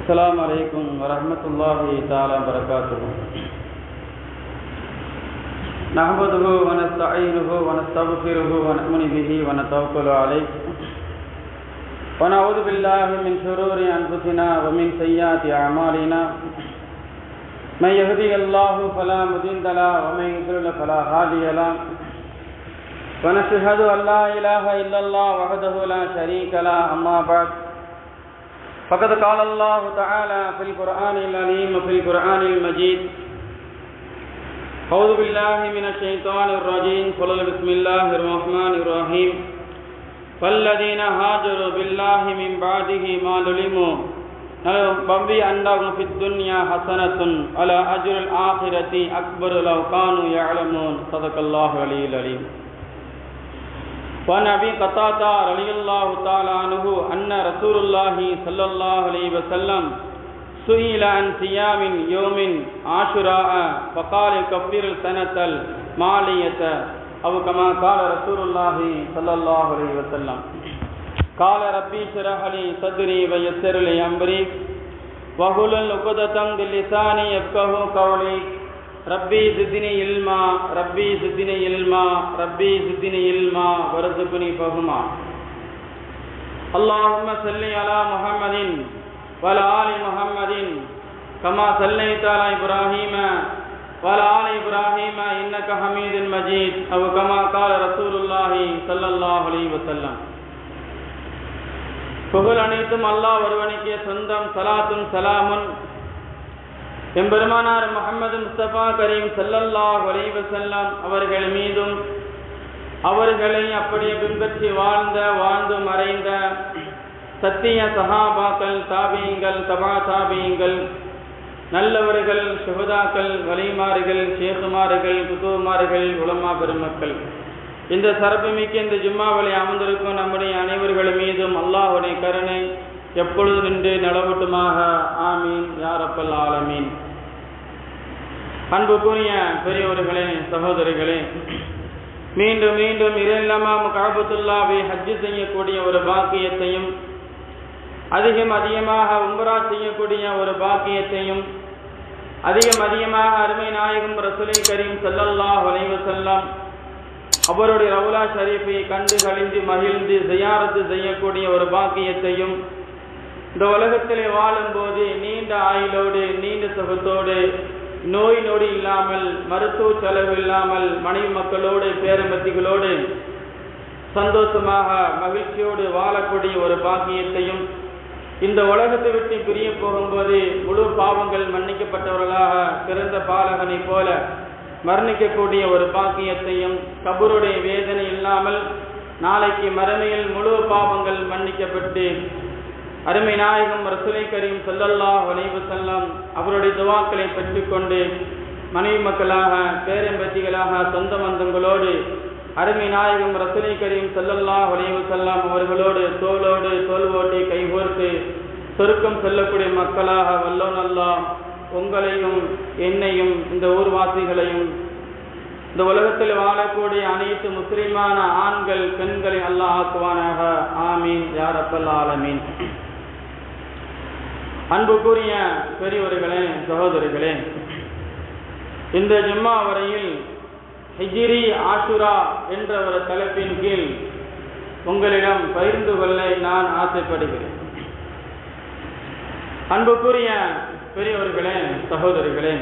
السلام عليكم ورحمة الله تعالى وبركاته. نحمده ونستعينه ونستغفره ونؤمن به ونتوكل عليه ونعوذ بالله من شرور أنفسنا ومن سيئات أعمالنا. من يهدي الله فلا مضل له ومن يضلل فلا هادي له. ونشهد أن لا إله إلا الله وحده لا شريك له. أما بعد فقد قال الله تعالى في القرآن العظيم وفي القرآن المجيد: أعوذ بالله من الشيطان الرجيم. بسم الله الرحمن الرحيم. فالذين هاجروا بالله من بعده ما ظلموا نلبوئنهم في الدنيا حسنة على أجر الآخرة أكبر لو كانوا يعلمون. صدق الله العلي العظيم. وعن أبي قتادة رضي الله تعالى عنه أن رسول الله صلى الله عليه وسلم سئل عن صيام يوم عاشوراء فقال يكفر السنة المالية أو كما قال رسول الله صلى الله عليه وسلم. قال ربي اشرح لي صدري ويسر لي أمري واحلل عقدة من لساني يفقهوا قولي. ربي زدني علما ربي زدني علما ربي زدني علما وارزقني فهما. اللهم صل على محمد وعلى آل محمد كما صليت على إبراهيم وعلى آل إبراهيم إنك حميد مجيد أو كما قال رسول الله صلى الله عليه وسلم. புகழ் அனைத்தும் அல்லாஹ் ஒருவனுக்கே சொந்தம். சலாத்தும் சலாமும் எம்பெருமானார் முஹம்மது முஸ்தபா கரீம் ஸல்லல்லாஹு அலைஹி வஸல்லம் அவர்கள் மீதும் அவர்களை அப்படியே பின்பற்றி வாழ்ந்து மறைந்த சத்திய சஹாபாக்கள், தாபீங்கள், தபா தாபீங்கள், நல்லவர்கள், ஷுஹதாக்கள், வலிமார்கள், ஷேகுமார்கள், குதுமார்கள், உலமா பெருமக்கள், இந்த சிறப்புமிக்க இந்த ஜும்மாவில் அமர்ந்திருக்கும் நம்முடைய அனைவர்கள் மீதும் அல்லாஹ்வுடைய கருணை எப்பொழுது நின்று நிலவட்டுமாக. ஆமீன் யா ரப்பல் ஆலமீன். அன்புக்குரிய பெரியோர்களே, சகோதரிகளே, மீண்டும் மீண்டும் இரண்டாம் கஅபத்துல்லாஹ்வை ஹஜ் செய்யக்கூடிய ஒரு பாக்கியத்தையும் அதிகமாக உம்ரா செய்யக்கூடிய ஒரு பாக்கியத்தையும் அதிகமாக அருமை நாயகம் ரசூலை கரீம் ஸல்லல்லாஹு அலைஹி வஸல்லம் அவருடைய ரவுலா ஷரீஃபை கண்டு கழிந்து மகிழ்ந்து ஜியாரத்து செய்யக்கூடிய ஒரு பாக்கியத்தையும் இந்த உலகத்திலே வாழும்போது நீண்ட ஆயுளோடு நீண்ட சுகத்தோடு நோய் நொடி இல்லாமல் மருத்துவ செலவு இல்லாமல் மனைவி மக்களோடு பேரம்பத்திகளோடு சந்தோஷமாக மகிழ்ச்சியோடு வாழக்கூடிய ஒரு பாக்கியத்தையும் இந்த உலகத்தை விட்டு பிரிய போகும்போது முழு பாவங்கள் மன்னிக்கப்பட்டவர்களாக பிறந்த பாலகனை போல மரணிக்கக்கூடிய ஒரு பாக்கியத்தையும் கபருடைய வேதனை இல்லாமல் நாளைக்கு மறுமையில் முழு பாவங்கள் மன்னிக்கப்பட்டு அருமை நாயகம் ரசூலை கரீம் ஸல்லல்லாஹு அலைஹி வஸல்லம் அவருடைய துஆக்களை பெற்றுக்கொண்டு மனைவி மக்களாக பேரம்பத்திகளாக சொந்த பந்தங்களோடு அருமை நாயகம் ரசூலை கரீம் ஸல்லல்லாஹு அலைஹி வஸல்லம் அவர்களோடு தோளோடு தோள் ஓட்டி கைகோர்த்து சொர்க்கம் செல்லக்கூடிய மக்களாக வல்லோன் அல்லாஹ் உங்களையும் என்னையும் இந்த ஊர்வாசிகளையும் இந்த உலகத்தில் வாழக்கூடிய அனைத்து முஸ்லிமான ஆண்கள் பெண்களை அல்லாஹ் ஆக்குவானாக. ஆமீன் யா ரப்பல் ஆலமீன். அன்புக்குரிய பெரியவர்களே, சகோதரிகளே, இந்த ஜும்மா வரையில் ஹிஜ்ரி ஆஷுரா என்ற ஒரு தலைப்பின் கீழ் உங்களிடம் பகிர்ந்து கொள்ள நான் ஆசைப்படுகிறேன். அன்புக்குரிய பெரியவர்களே, சகோதரிகளே,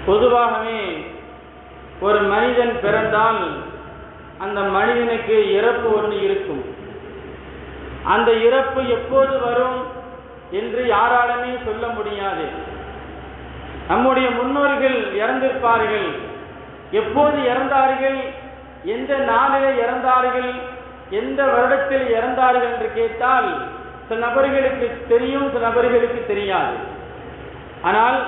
பொதுவாகவே ஒரு மனிதன் பிறந்தால் அந்த மனிதனுக்கு இறப்பு ஒன்று இருக்கும். அந்த இறப்பு எப்போது வரும் என்று யாராலுமே சொல்ல முடியாது. நம்முடைய முன்னோர்கள் இறந்திருப்பார்கள். எப்போது இறந்தார்கள், எந்த நாளிலே இறந்தார்கள், எந்த வருடத்தில் இறந்தார்கள் என்று கேட்டால் சில நபர்களுக்கு தெரியும், சில நபர்களுக்கு தெரியாது. ஆனால்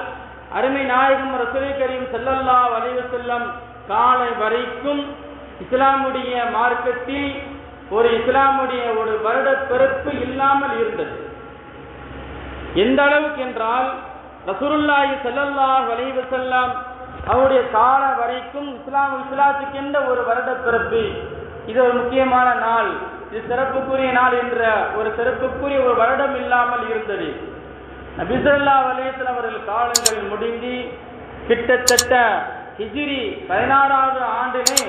அருமை நாயகம் ரசூலை கரீம் ஸல்லல்லாஹு அலைஹி வஸல்லம் காலை வரைக்கும் இஸ்லாமுடைய மார்க்கத்தில் ஒரு இஸ்லாமுடைய ஒரு வருட பிறப்பு இல்லாமல் இருந்தது. எந்த அளவுக்கு என்றால் ரசூலுல்லாஹி ஸல்லல்லாஹு அலைஹி வஸல்லம் அவருடைய கால வரைக்கும் இஸ்லாத்துக்கென்ற ஒரு வருட பிறப்பு, இது ஒரு முக்கியமான நாள், இது சிறப்புக்குரிய நாள் என்ற ஒரு சிறப்புக்குரிய ஒரு வருடம் இல்லாமல் இருந்தது. நபி ஸல்லல்லாஹு அலைஹி வஸல்லம் அவர்கள் காலங்கள் முடிந்து கிட்டத்தட்ட ஹிஜ்ரி 16வது ஆண்டிலே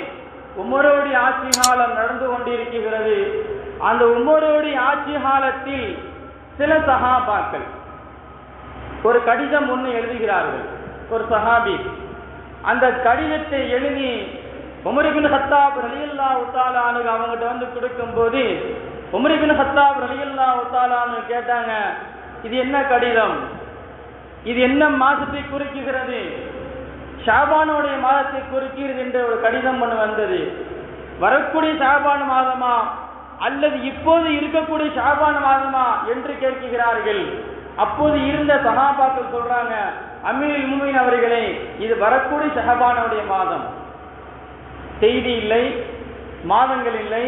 உமருடைய ஆட்சி காலம் நடந்து கொண்டிருக்கிறது. அந்த உமருடைய ஆட்சி காலத்தில் சில சஹாபாக்கள் ஒரு கடிதம் ஒன்று எழுதுகிறார்கள். ஒரு சஹாபி அந்த கடிதத்தை எழுதி உமர் இப்னு கத்தாப் ரலியல்லாஹு தஆலா அன்ஹு அவங்ககிட்ட வந்து கொடுக்கும்போது உமர் இப்னு கத்தாப் ரலியல்லாஹு தஆலா அன்ஹு கேட்டாங்க, இது என்ன கடிதம், இது என்ன மாதத்தை குறிக்கிறது? ஷாபானுடைய மாதத்தை குறிக்கிறது என்ற ஒரு கடிதம் ஒன்று வந்தது. வரக்கூடிய ஷாபான் மாதமா அல்லது இப்போது இருக்கக்கூடிய ஷாபான் மாதமா என்று கேட்கிறார்கள். அப்போது இருந்த சஹாபாக்கள் சொல்றாங்க, அமீருல் முஃமினீன் அவர்களே, இது வரக்கூடிய ஷாபானுடைய மாதம். செய்தி இல்லை, மாதங்கள் இல்லை,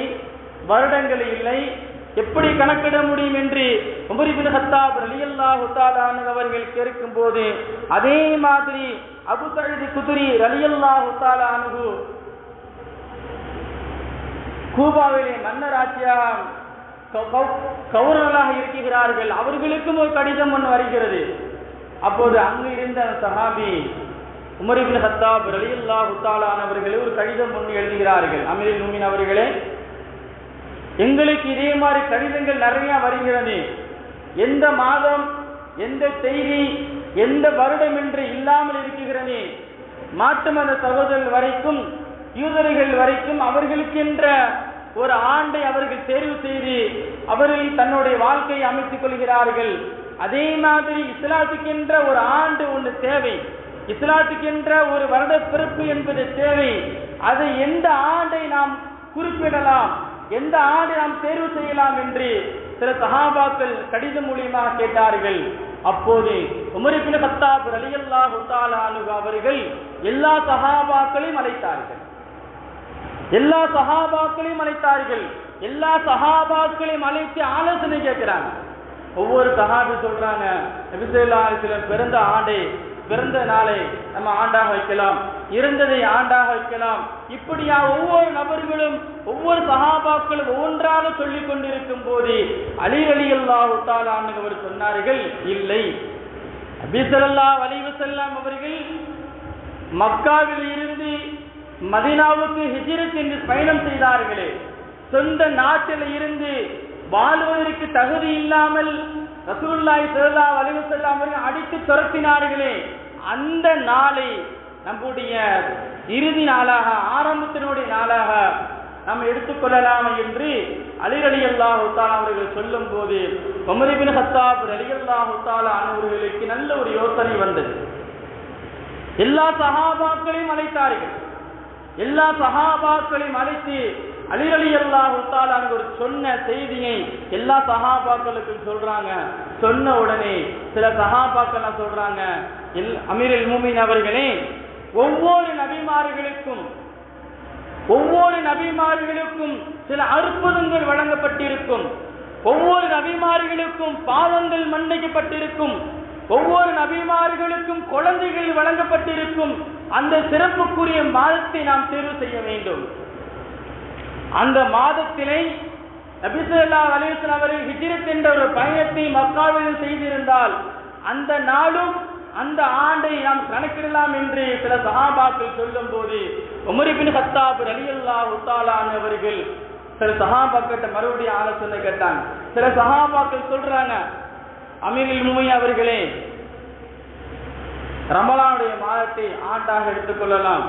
வருடங்கள் இல்லை, எப்படி கணக்கிட முடியும் என்று உமர் இப்னு கத்தாப் ரலியல்லாஹு தஆலா அன்ஹு அவர்கள் கேட்கும்போது, அதே மாதிரி அபூ சயீத் குத்ரி ரலியல்லாஹு தஆலா அன்ஹு கூபாவிலே மன்னராட்சியாக கவர்னராக இருக்கிறார்கள். அவர்களுக்கும் ஒரு கடிதம் ஒன்று வருகிறது. அப்போது அங்கு இருந்த சஹாபி உமர் இப்னு கத்தாப் ரலியல்லாஹு தஆலா அவர்களே ஒரு கடிதம் ஒன்று எழுதுகிறார்கள். அமீருல் முஃமினீன் அவர்களே, எங்களுக்கு இதே மாதிரி கடிதங்கள் நிறைய வருகிறது. எந்த மாதம், எந்த செய்தி, எந்த வருடம் என்று இல்லாமல் இருக்கிறது. மாற்று மத சகோதரர்கள் வரைக்கும், யூதர்கள் வரைக்கும் அவர்களுக்கென்ற ஒரு ஆண்டை அவர்கள் தேர்வு செய்து அவர்கள் தன்னுடைய வாழ்க்கையை அமைத்துக் கொள்கிறார்கள். அதே மாதிரி இஸ்லாத்துக்கென்ற ஒரு ஆண்டு ஒன்று தேவை, இஸ்லாத்துக்கென்ற ஒரு வருட பிறப்பு என்பது தேவை. அது எந்த ஆண்டை நாம் குறிப்பிடலாம், எந்த ஆண்டை நாம் தேர்வு செய்யலாம் என்று சில சஹாபாக்கள் கடிதம் மூலியமாக கேட்டார்கள். அப்போது உமர் இப்னு கத்தாப் ரலியல்லாஹு தஆலா அன்ஹு அவர்கள் எல்லா சஹாபாக்களையும் அழைத்தார்கள். எல்லா சஹாபாக்களையும் அழைத்தார்கள். எல்லா சஹாபாக்களையும் அழைத்து ஆலோசனை கேட்கிறாங்க. ஒவ்வொரு சஹாபி சொல்றாங்க, நபி ஸல்லல்லாஹு அலைஹி வஸல்லம் பிறந்த ஆண்டை, பிறந்த நாளை நம்ம ஆண்டாக வைக்கலாம், இறந்ததை ஆண்டாக வைக்கலாம். இப்படியா ஒவ்வொரு நபர்களும் ஒவ்வொரு சஹாபாக்களும் ஒவ்வொன்றாக சொல்லிக் கொண்டிருக்கும் போது அலி ரலியல்லாஹு தஆலா அன்ஹு அவர் சொன்னார்கள், இல்லை, நபி ஸல்லல்லாஹு அலைஹி வஸல்லம் அவர்கள் மக்காவில் இருந்து மதீனாவுக்கு ஹிஜ்ரத் என்று பயணம் செய்தார்களே, சொந்த நாட்டில் இருந்து வாழ்வதற்கு தகுதி இல்லாமல் ரசூலுல்லாஹி ஸல்லல்லாஹு அலைஹி வஸல்லம் அவர்கள் அடித்து துரத்தினார்களே, அந்த நாளை நம்முடைய இறுதி நாளாக, ஆரம்பத்தினுடைய நாளாக நாம் எடுத்துக்கொள்ளலாம் என்று அலி ரலியல்லாஹு தஆலா அவர்கள் சொல்லும் போது உமர் இப்னு கத்தாப் ரலியல்லாஹு தஆலா அவர்களுக்கு நல்ல ஒரு யோசனை வந்தது. எல்லா சஹாபாக்களையும் அழைத்தார்கள். எல்லா சஹாபாக்களையும் அழைத்து அலி ரலியல்லாஹு தஆலா ஒரு சொன்ன செய்தியை எல்லா சஹாபாக்களுக்கும் சொல்றாங்க. சொன்ன உடனே சில சஹாபாக்கள் சொல்றாங்க, அமீருல் முஃமினீன் அவர்களே, ஒவ்வொரு நபிமார்களுக்கும் சில அற்புதங்கள் வழங்கப்பட்டிருக்கும், ஒவ்வொரு நபிமார்களுக்கும் பாவங்கள் மன்னிக்கப்பட்டிருக்கும், ஒவ்வொரு நபிமார்களுக்கும் குழந்தைகள் வழங்கப்பட்டிருக்கும். அந்த சிறப்புக்குரிய மாதத்தை நாம் தேர்வு செய்ய வேண்டும். அந்த மாதத்திலே நபி ஸல்லல்லாஹு அலைஹி வஸல்லம் அவர்கள் ஹிஜ்ரத் என்ற ஒரு பயணத்தை மக்காவில் செய்திருந்தால் அந்த நாளும் அந்த ஆண்டை நாம் கணக்கிடலாம் என்று சில சஹாபாக்கள் சொல்லும் போது உமர் இப்னு கத்தாப் ரலியல்லாஹு தஆலா அவர்கள் சில சஹாபாக்கிட்ட மறுபடியும் ஆலோசனை கேட்டாங்க. சில சஹாபாக்கள் சொல்றாங்க, அமீருல் முஃமினீன் அவர்களே, ரமலானுடைய மாதத்தை ஆண்டாக எடுத்துக்கொள்ளலாம்,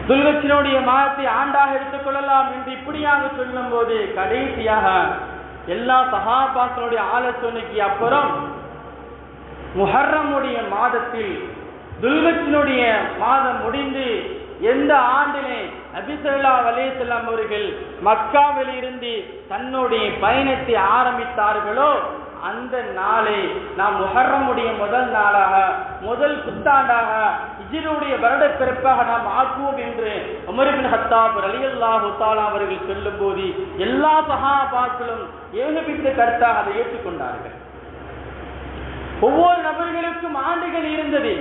துல்ஹஜ்ஜினுடைய மாதத்தை ஆண்டாக எடுத்துக்கொள்ளலாம் என்று இப்படியாக சொல்லும் போது கடைசியாக எல்லா சஹாபாக்களுடைய ஆலோசனைக்கு அப்புறம் முஹர்ரமுடைய மாதத்தில் துல்ஹஜ்ஜினுடைய மாதம் முடிந்து எந்த ஆண்டிலே நபி ஸல்லல்லாஹு அலைஹி வஸல்லம் அவர்கள் மக்காவில் இருந்து தன்னுடைய பயணத்தை ஆரம்பித்தார்களோ அந்த நாளை நாம் முஹர்ரமுடைய முதல் நாளாக, முதல் புத்தாண்டாக, ஹிஜ்ருடைய வருட பிறப்பாக நாம் ஆக்குவோம் என்று உமர் இப்னு கத்தாப் ரலியல்லாஹு தஆலா அவர்கள் சொல்லும் போது எல்லா சஹாபாக்களும் ஏகபித்த கருத்தாக அதை ஏற்றுக்கொண்டார்கள். ஒவ்வொரு நபர்களுக்கும் ஆண்டுகள் இருந்தது.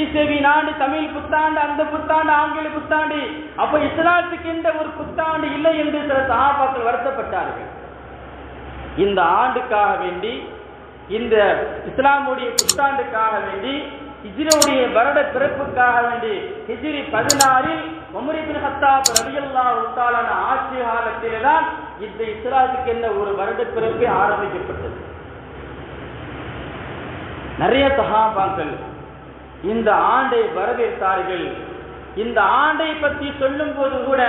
ஈசவின் ஆண்டு தமிழ் புத்தாண்டு, அந்த புத்தாண்டு ஆங்கில புத்தாண்டு, அப்ப இஸ்லாத்துக்கு என்ற ஒரு புத்தாண்டு இல்லை என்று சில சஹாபாக்கள் வருத்தப்பட்டார்கள். இந்த ஆண்டுக்காக வேண்டி, இந்த இஸ்லாமுடைய புத்தாண்டுக்காக வேண்டி, ஹிஜ்ரியுடைய வருட பிறப்புக்காக வேண்டி ஹிஜ்ரி 16 உமர் இப்னு கத்தாப் ரலியல்லாஹு தஆலா ஆட்சி காலத்தில்தான் இந்த இஸ்லாத்துக்கு என்ன ஒரு வருட பிறப்பு ஆரம்பிக்கப்பட்டது. நிறைய சஹாபாக்கள் இந்த ஆண்டை வரவேற்றார்கள். இந்த ஆண்டை பற்றி சொல்லும் போது கூட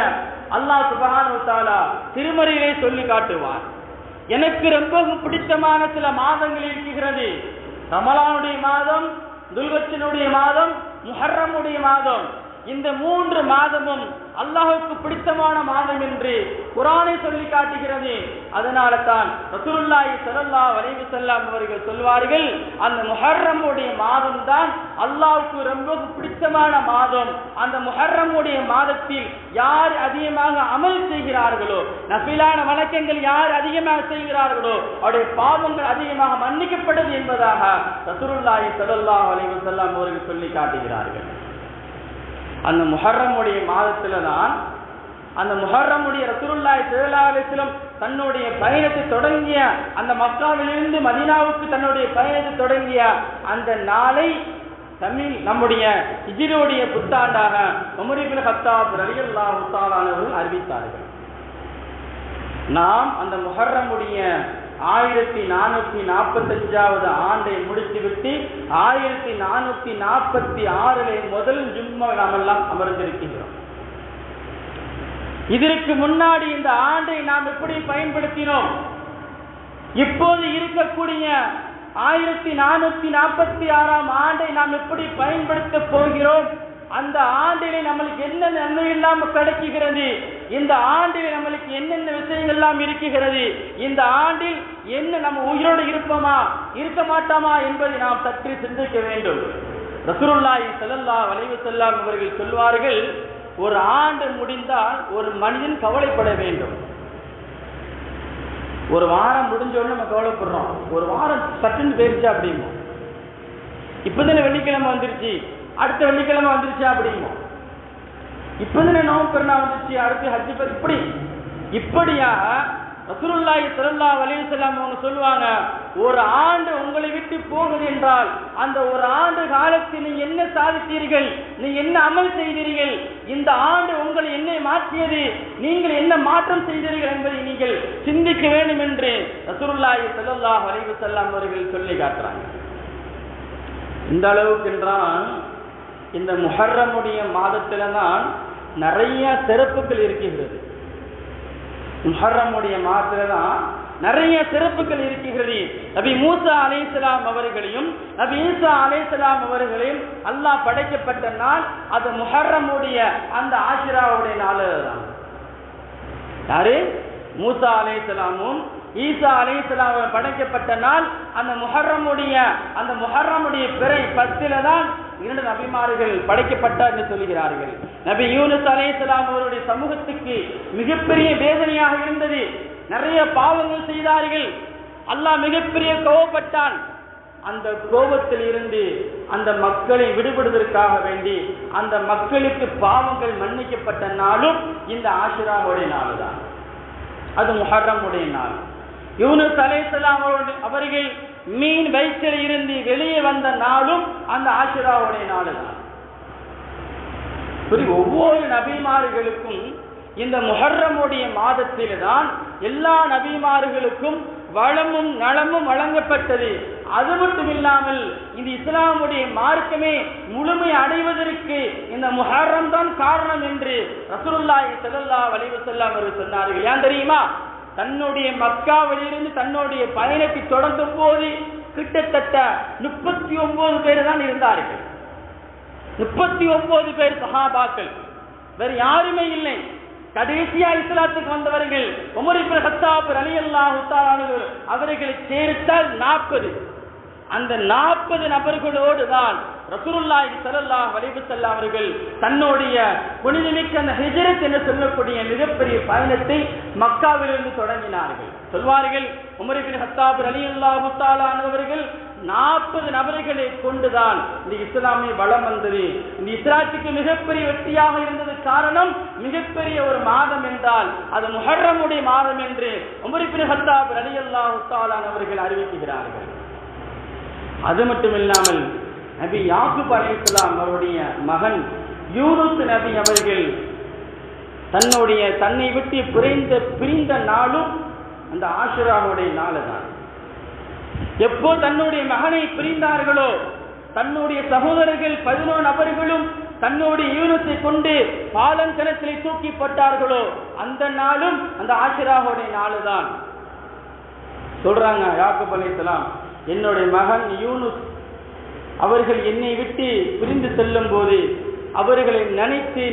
அல்லாஹ் சுப்ஹானஹு வ தஆலா திருமறையிலே சொல்லி காட்டுவார். எனக்கு ரொம்ப பிடித்தமான சில மாதங்கள் இருக்கிறது. ரமலானுடைய மாதம், துல்ஹஜ்ஜுடைய மாதம், முஹர்ரமுடைய மாதம். இந்த 3 மாதமும் அல்லாஹ்வுக்கு பிடித்தமான மாதம் என்று குர்ஆனை சொல்லி காட்டுகிறது. அதனால தான் ரசூலுல்லாஹி ஸல்லல்லாஹு அலைஹி வஸல்லம் அவர்கள் சொல்வார்கள், அந்த முஹர்ரமுடைய மாதம் தான் அல்லாஹ்வுக்கு ரொம்ப பிடித்தமான மாதம். அந்த முஹர்ரமுடைய மாதத்தில் யார் அதிகமாக அமல் செய்கிறார்களோ, நஃபிலான வணக்கங்கள் யார் அதிகமாக செய்கிறார்களோ, அவருடைய பாவங்கள் அதிகமாக மன்னிக்கப்படும் என்பதாக ரசூலுல்லாஹி ஸல்லல்லாஹு அலைஹி வஸல்லம் அவர்கள் சொல்லி காட்டுகிறார்கள். அந்த முஹர்ரமுடைய மாதத்துல தான், அந்த முஹர்ரமுடைய ரசூலுல்லாஹி ஸல்லல்லாஹு அலைஹி வஸல்லம் தன்னுடைய பயணத்தை தொடங்கிய, அந்த மக்காவிலிருந்து மதீனாவுக்கு தன்னுடைய பயணத்தை தொடங்கிய அந்த நாளை தமிழ் நம்முடைய ஹிஜ்ரியுடைய புத்தாண்டாக உமர் இப்னு கத்தாப் ரலியல்லாஹு தஆலா அவர்கள் அறிவித்தார்கள். நாம் அந்த முஹர்ரமுடைய 1445வது ஆண்டை முடித்துவிட்டு 1446 முதல் ஜும்மா நாம் எல்லாம் அமர்ந்திருக்கிறோம். இதற்கு முன்னாடி இந்த ஆண்டை நாம் எப்படி பயன்படுத்தினோம்? இப்போது இருக்கக்கூடிய 1446ஆம் ஆண்டை நாம் எப்படி பயன்படுத்த போகிறோம்? அந்த ஆண்டிலே நம்மளுக்கு என்ன நன்மை எல்லாம் கிடைக்குகிறது? இந்த ஆண்டிலே நம்மளுக்கு என்னென்ன விஷயங்கள் எல்லாம் இருக்கிறது? இந்த ஆண்டில் என்ன நம்ம உயிரோடு இருப்போமா, இருக்க மாட்டோமா என்பதை நாம் சற்று சிந்திக்க வேண்டும். ரசூலுல்லாஹி ஸல்லல்லாஹு அலைஹி வஸல்லம் அவர்கள் சொல்வார்கள், ஒரு ஆண்டு முடிந்தால் ஒரு மனிதன் கவலைப்பட வேண்டும். ஒரு வாரம் முடிஞ்சோன்னு நம்ம கவலைப்படுறோம். ஒரு வாரம் சட்டுன்னு போயிருச்சு அப்படிமோ, இப்பதானே வெள்ளிக்கிழமை வந்துருச்சு, அடுத்த வெள்ளிக்கிழமை வந்துருச்சா அப்படிமோ, இப்பதானே நோன்பு பெருநாள் வந்துருச்சு, அடுத்து ஹஜ் இப்படியாக ரசூலுல்லாஹி ஸல்லல்லாஹு அலைஹி வஸல்லம் அவங்க சொல்லுவாங்க, ஒரு ஆண்டு உங்களை விட்டு போகுது என்றால் அந்த ஒரு ஆண்டு காலத்தில் நீங்க என்ன சாதித்தீர்கள், நீங்க என்ன அமல் செய்தீர்கள், இந்த ஆண்டு உங்களை என்ன மாற்றியது, நீங்கள் என்ன மாற்றம் செய்தீர்கள் என்பதை நீங்கள் சிந்திக்க வேண்டும் என்று ரசூலுல்லாஹி ஸல்லல்லாஹு அலைஹி வஸல்லம் அவர்கள் சொல்லி காட்டுறாங்க. இந்த அளவுக்கு என்றால் இந்த முஹர்ரமுடைய மாதத்துல தான் நிறைய சிறப்புகள் இருக்கிறது. முஹர்ரமுடைய மாதத்துல தான் நிறைய சிறப்புகள் இருக்கிறது. நபி மூசா அலைஹிஸ்ஸலாம் அவர்களையும் நபி ஈசா அலைஹிஸ்ஸலாம் அவர்களையும் அல்லாஹ் படைக்கப்பட்ட நாள் அது முஹர்ரமுடைய அந்த ஆஷிராவுடைய நாள் தான். யாரு? மூசா அலைஹிஸ்ஸலாமும் ஈசா அலைஹிஸ்ஸலாம் படைக்கப்பட்ட நாள் அந்த முஹர்ரமுடைய பிறை 10 தான் 2 நபிமார்கள் படைக்கப்பட்டார் என்று சொல்கிறார்கள். நபி யூனுஸ் அலைஹிஸ்ஸலாம் அவருடைய சமூகத்துக்கு மிகப்பெரிய வேதனையாக இருந்தது. நிறைய பாவங்கள் செய்தார்கள். அல்லாஹ் மிகப்பெரிய கோபப்பட்டான். அந்த கோபத்தில் இருந்து அந்த மக்களை விடுபடுவதற்காக வேண்டி அந்த மக்களுக்கு பாவங்கள் மன்னிக்கப்பட்ட நாளும் இந்த ஆஷிராவுடைய நாள் தான். அது முஹர்ரமுடைய நாள். யூனுஸ் அலைஹிஸ்ஸலாம் அவர்கள் மீன் வயிற்றில் இருந்து வெளியே வந்த நாளும் அந்த ஆஷிராவுடைய நாள் தான். ஒவ்வொரு நபிமார்களுக்கும் இந்த முஹர்ரமுடைய மாதத்தில் தான் எல்லா நபிமார்களுக்கும் வளமும் நலமும் வழங்கப்பட்டது. அது மட்டும் இல்லாமல் இந்த இஸ்லாமுடைய மார்க்கமே முழுமை அடைவதற்கு இந்த முஹர்ரம் தான் காரணம் என்று ரசூலுல்லாஹி ஸல்லல்லாஹு அலைஹி வஸல்லம் அவர்கள் சொன்னார்கள். ஏன் தெரியுமா? தன்னுடைய மக்காவிலிருந்து தன்னுடைய பயணத்தை தொடங்கும் போது கிட்டத்தட்ட 39 பேர் தான் இருந்தார்கள். 39 பேர் சஹாபாக்கள், வேறு யாருமே இல்லை. கடைசியா இஸ்லாத்துக்கு வந்தவர்கள் உமர் இப்னு கத்தாப் ரலியல்லாஹு தஆலா அவர்களை சேர்த்தால் 40. அந்த 40 நபர்களோடு தான் ரசூலுல்லாஹி ஸல்லல்லாஹு அலைஹி வஸல்லம் அவர்கள் தன்னுடைய புனிதமிக்க அந்த ஹிஜ்ரத் என்று சொல்லக்கூடிய மிகப்பெரிய பயணத்தை மக்காவிலிருந்து தொடங்கினார்கள். சொல்வார்கள், உமர் இப்னு கத்தாப் ரலியல்லாஹு தஆலா அவர்கள் 40 நபர்களை கொண்டுதான் இந்த இஸ்லாமை வளம் வந்தது. இந்த இஸ்லாத்துக்கு மிகப்பெரிய வெற்றியாக இருந்தது காரணம் மிகப்பெரிய ஒரு மாதம் என்றால் அது முஹர்ரமுடைய மாதம் என்று உமர் இப்னு கத்தாப் ரலியல்லாஹு தஆலா அவர்கள் அறிவிக்கிறார்கள். அது மட்டுமில்லாமல் நபி யாக்கூப் அலைஹிஸ்ஸலாம் அவருடைய மகன் யூனுஸ் நபி அவர்கள் தன்னை விட்டு பிரிந்த நாளும் அந்த ஆஷுராவுடைய நாள் தான். எப்போ தன்னுடைய மகனை பிரிந்தார்களோ, தன்னுடைய சகோதரர்கள் 11 நபர்களும் தன்னுடைய யூனுஸை கொண்டு பாலங்கணத்திலே தூக்கிப்பட்டார்களோ அந்த நாளும் அந்த ஆஷுராவுடைய நாள் தான். சொல்றாங்க யாக்கூப் அலைஹிஸ்ஸலாம், என்னுடைய மகன் யூனுஸ் அவர்கள் என்னை விட்டு பிரிந்து செல்லும் போது அவர்களை நினைத்து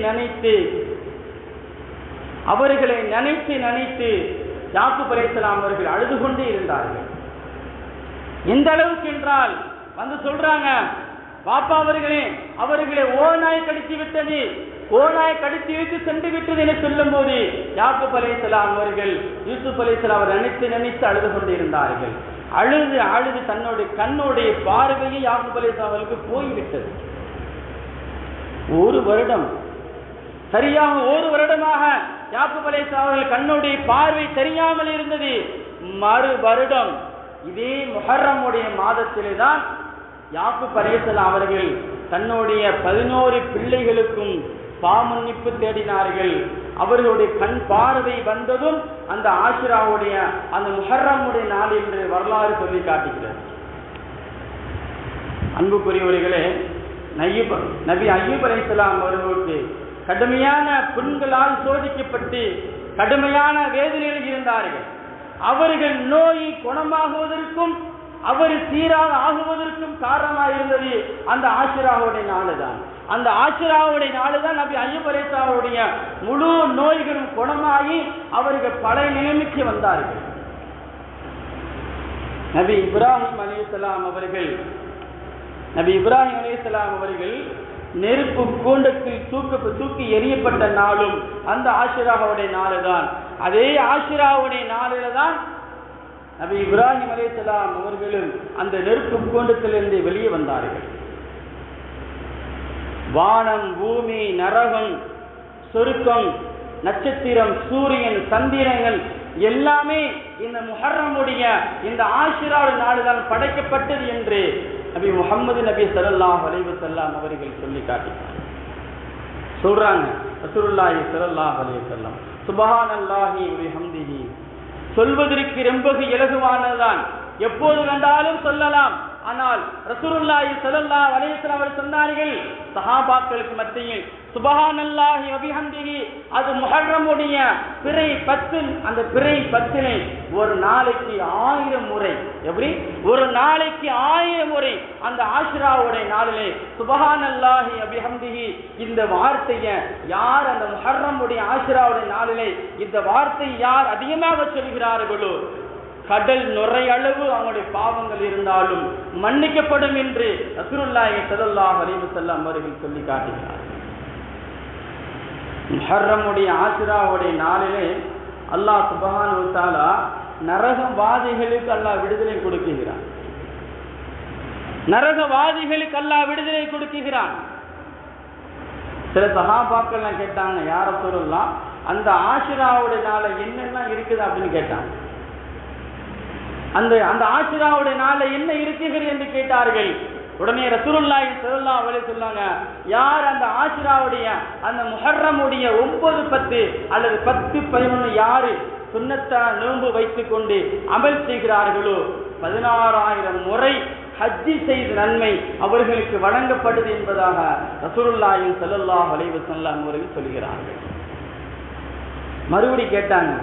யாக்கூப் அலைஹிஸ்ஸலாம் அவர்கள் அழுது கொண்டே இருந்தார்கள். எந்த அளவுக்கு என்றால் வந்து சொல்றாங்க, பாப்பா அவர்களை ஓநாய் கடித்து விட்டது, ஓநாய் கடித்து வைத்து சென்று விட்டது என சொல்லும் போது யாக்கூப் அலைஹிஸ்ஸலாம் அவர்கள் யூசுப் அலைஹிஸ்ஸலாம் அவர் நினைத்து அழுது கொண்டு இருந்தார்கள். அழுது தன்னுடைய கண்ணுடைய பார்வையை யாக்கூப் அலைஹிஸ்ஸலாம் அவர்களுக்கு போய்விட்டது. சரியாக ஒரு வருடமாக யாக்கூப் அலைஹிஸ்ஸலாம் அவர்கள் கண்ணுடைய பார்வை தெரியாமல் இருந்தது. மறு வருடம் இதே முஹர்ரமுடைய மாதத்திலே தான் யாக்கூப் அலைஹிஸ்ஸலாம் அவர்கள் தன்னுடைய 11 பிள்ளைகளுக்கும் பாமன்னிப்பு தேடினார்கள். அவர்களுடைய கண் பார்வை வந்ததும் அந்த ஆஷுராவுடைய அந்த முஹர்ரமுடைய நாள் என்று வரலாறு சொல்லி காட்டுகிறது. அன்புக்குரியவர்களே, நபி அய்யூப் அலைஹிஸ்ஸலாம் அவர்களுக்கு கடுமையான புண்களால் சோதிக்கப்பட்டு கடுமையான வேதனையில் இருந்தார்கள். அவர்கள் நோயை குணமாகுவதற்கும் அவர் சீராக ஆகுவதற்கும் காரணமாக இருந்தது அந்த ஆஷுராவுடைய நாள் தான். அந்த ஆஷுராவுடைய நாள் தான் நபி அய்யூப் அலைஹிஸ்ஸலாமுடைய முழு நோய்களும் குணமாகி அவர்கள் பழைய நிலைமைக்கு வந்தார்கள். நபி இப்ராஹிம் அலைஹிஸ்ஸலாம் அவர்கள் நெருப்பு கூண்டத்தில் தூக்கி எரியப்பட்ட நாளும் அந்த ஆஷுராவுடைய நாள் தான். அதே ஆஷுராவுடைய நாளில் தான் நபி இப்ராஹிம் அலைஹிஸ்ஸலாம் அவர்களும் அந்த நெருப்பு கூண்டத்திலிருந்து வெளியே வந்தார்கள். வானம், பூமி, நரகம், சொர்க்கம், நட்சத்திரம், சூரியன், சந்திரங்கள் எல்லாமே இந்த முஹர்ரமுடைய இந்த ஆஷுரா நாளுதான் படைக்கப்பட்டது என்று நபி முஹம்மது நபி ஸல்லல்லாஹு அலைஹி வஸல்லம் அவர்கள் சொல்லி காட்டினார். சொல்றாங்க ரசூலுல்லாஹி ஸல்லல்லாஹு அலைஹி வஸல்லம், சுப்ஹானல்லாஹி வ பிஹம்திஹி, சொல்வதற்கு ரொம்ப இலகுவானதுதான், எப்போது வேண்டாலும் சொல்லலாம். ஆனால் ரசூலுல்லாஹி ஸல்லல்லாஹு அலைஹி வஸல்லம் அவர்கள் சொன்னார்கள், சஹாபாக்களுக்கு மத்தியில் சுப்ஹானல்லாஹி வ பிஹம்திஹி அது முஹர்ரமுடைய பிறை 10, அந்த பிறை 10 ஒரு நாளைக்கு 1000 முறை, எப்படி ஒரு நாளைக்கு 1000 முறை அந்த ஆஷுராவுடைய நாளிலே சுப்ஹானல்லாஹி வ பிஹம்திஹி இந்த வார்த்தையை யார் அந்த முஹர்ரமுடைய ஆஷுராவுடைய நாளிலே இந்த வார்த்தை யார் அதிகமாக சொல்கிறார்களோ கடல் நுரையளவு அவங்களுடைய பாவங்கள் இருந்தாலும் மன்னிக்கப்படும் என்று ரசூலுல்லாஹி ஸல்லல்லாஹு அலைஹி வஸல்லம் அவர்கள் சொல்லி காட்டுகிறார். முஹர்ரமுடைய ஆஷுராவுடைய நாளிலே அல்லாஹ் சுப்ஹானஹு வ தஆலா நரகவாதிகளுக்கு அல்லாஹ் விடுதலை கொடுக்கிறான். நரகவாதிகளுக்கு அல்லாஹ் விடுதலை கொடுக்கிறான். சில சஹாபாக்கள் கேட்டாங்க, யா ரசூலுல்லாஹ் அந்த ஆஷுராவுடைய நாள என்னெல்லாம் இருக்குது அப்படின்னு கேட்டாங்க. அந்த ஆஷுராவுடைய நாள்ல என்ன இருக்கிறது என்று கேட்டார்கள். உடனே ரசூலுல்லாஹி ஸல்லல்லாஹு அலைஹி சொன்னாங்க, யார் அந்த ஆஷுராவுடைய அந்த முஹர்ரமுடைய 9, 10 அல்லது 10, 11 யாரு சுன்னத்தா நோன்பு வைத்துக் கொண்டு அமல் செய்கிறார்களோ 16000 முறை ஹஜ்ஜி செய்த நன்மை அவர்களுக்கு வழங்கப்படுது என்பதாக ரசூலுல்லாஹி ஸல்லல்லாஹு அலைஹி வஸல்லம் அவர்கள் சொல்கிறார்கள். மறுபடி கேட்டாங்க,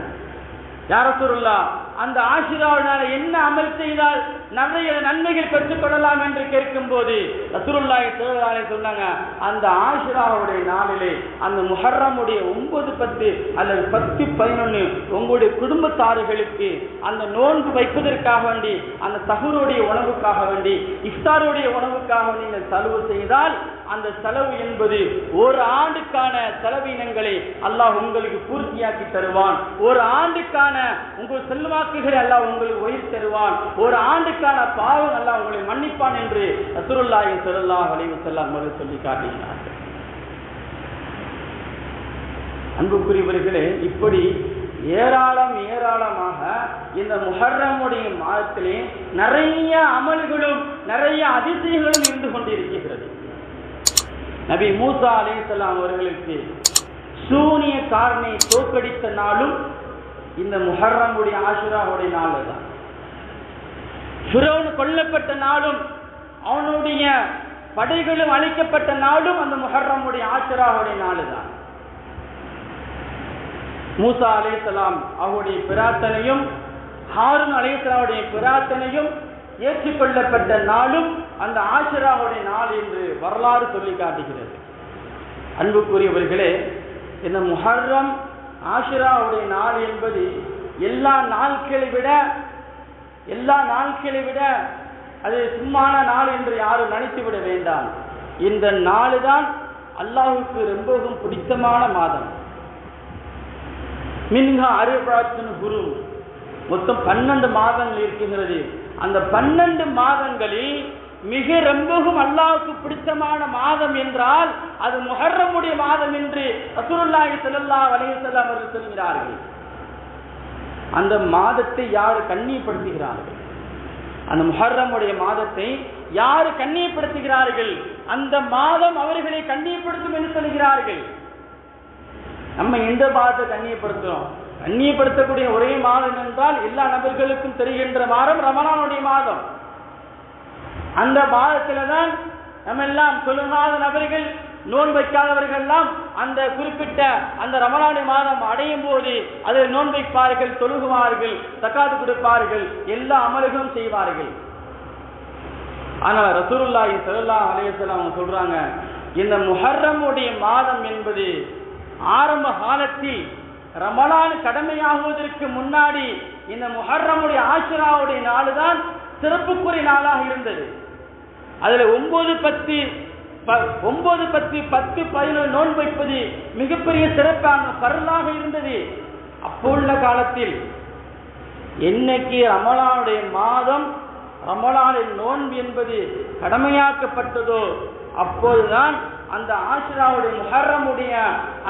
யா ரசூலுல்லாஹ் அந்த ஆஷிராவினால என்ன அமல் செய்தால் நிறைய நன்மைகள் பெற்றுக் கொள்ளலாம் என்று கேட்கும் போது ரசூலுல்லாஹி ஸல்லல்லாஹு அலைஹி சொன்னாங்க, அந்த ஆஷிராவுடைய நாளிலே அந்த முஹர்ரமுடைய 9, 10 அல்லது 10, 11 உங்களுடைய குடும்பத்தார்களுக்கு அந்த நோன்பு வைப்பதற்காக வேண்டி, அந்த சஹூருடைய உணவுக்காக வேண்டி, இஃப்தாருடைய உணவுக்காக நீங்கள் செலவு செய்தால் அந்த செலவு என்பது ஒரு ஆண்டுக்கான செலவினங்களை அல்லாஹ் உங்களுக்கு பூர்த்தியாக்கி தருவான். ஒரு ஆண்டுக்கான உங்கள் செல்வாக்குகளை அல்லாஹ் உங்களுக்கு உயிர் தருவான். ஒரு ஆண்டுக்கான பாவம் அல்லாஹ் உங்களை மன்னிப்பான் என்று ரசூலுல்லாஹி ஸல்லல்லாஹு அலைஹி வஸல்லம் அவர்கள் சொல்லி காட்டினார்கள். அன்புக்குரியவர்களே, இப்படி ஏராளமாக இந்த முஹர்ரமுடைய மாதத்திலே நிறைய அமல்களும் நிறைய அதிசயங்களும் இருந்து கொண்டிருக்கிறது. நபி மூசா அலைஹிஸ்ஸலாம் அவர்களுக்கு சூனியக்காரனை தோற்கடித்த நாளும் இந்த முஹர்ரமுடைய ஆஷுராவுடைய நாள் தான். ஃபிரௌன் கொல்லப்பட்ட நாளும் அவனுடைய படைகளும் அழிக்கப்பட்ட நாளும் அந்த முஹர்ரமுடைய ஆஷுராவுடைய நாள் தான். மூசா அலைஹிஸ்ஸலாம் அவருடைய பிரார்த்தனையும் ஹாரூன் அலைஹிஸ்ஸலாமுடைய பிரார்த்தனையும் ஏற்றுக்கொள்ளப்பட்ட நாளும் அந்த ஆஷுராவுடைய நாள் என்று வரலாறு சொல்லி காட்டுகிறது. அன்புக்குரியவர்களே, இந்த முஹர்ரம் ஆஷுராவுடைய நாள் என்பது எல்லா நாட்களை விட அது சும்மான நாள் என்று யாரும் நினைத்துவிட வேண்டாம். இந்த நாள் தான் அல்லாஹ்வுக்கு ரொம்பவும் பிடித்தமான மாதம். மின்ஹா அர்பஅத்துன் ஹுரும், மொத்தம் 12 மாதங்கள் இருக்கிறது. அந்த 12 மாதங்களில் மிக ரொம்பவும் அல்லாஹ்வுக்கு பிடித்தமான மாதம் என்றால் அது முஹர்ரமுடைய மாதம் என்று ரசூலுல்லாஹி ஸல்லல்லாஹு அலைஹி வஸல்லம் அவர்கள் சொல்கிறார்கள். அந்த மாதத்தை யார் கண்ணியப்படுத்துகிறார்கள்? அந்த முஹர்ரமுடைய மாதத்தை யார் கண்ணியப்படுத்துகிறார்கள்? அந்த மாதம் அவர்களை கண்ணியப்படுத்தும் என்று சொல்கிறார்கள். நம்ம எந்த மாதத்தை கண்ணியப்படுத்துறோம்? கண்ணியப்படுத்தக்கூடிய ஒரே மாதம் என்றால் எல்லா நபர்களுக்கும் தெரிகின்ற மாதம் ரமலானுடைய மாதம். அந்த மாதத்துல தான் நம்ம எல்லாம் தொழுகாத நபர்கள், நோன்பு வைக்காதவர்கள் எல்லாம் அந்த குறிப்பிட்ட அந்த ரமலானுடைய மாதம் அடையும் போது அதில் நோன்பு வைப்பார்கள், தொழுகுவார்கள், ஜகாத் கொடுப்பார்கள், எல்லா அமல்களும் செய்வார்கள். ஆனால் ரசூலுல்லாஹி ஸல்லல்லாஹு அலைஹி வஸல்லம் சொல்றாங்க, இந்த முஹர்ரமுடைய மாதம் என்பது ஆரம்ப காலத்தில் ரமலான் கடமையாகுவதற்கு முன்னாடி இந்த முஹர்ரமுடைய ஆஷுராவுடைய நாள் தான் சிறப்புக்குரிய நாளாக இருந்தது. அதுல 9, 10, 11 நோன்பு வைப்பது மிகப்பெரிய சிறப்பான பரலாக இருந்தது. அப்போ உள்ள காலத்தில் என்னைக்கு ரமலானுடைய மாதம், ரமலானின் நோன்பு என்பது கடமையாக்கப்பட்டதோ அப்போதுதான் அந்த ஆஷுராவுடைய முஹர்ரமுடைய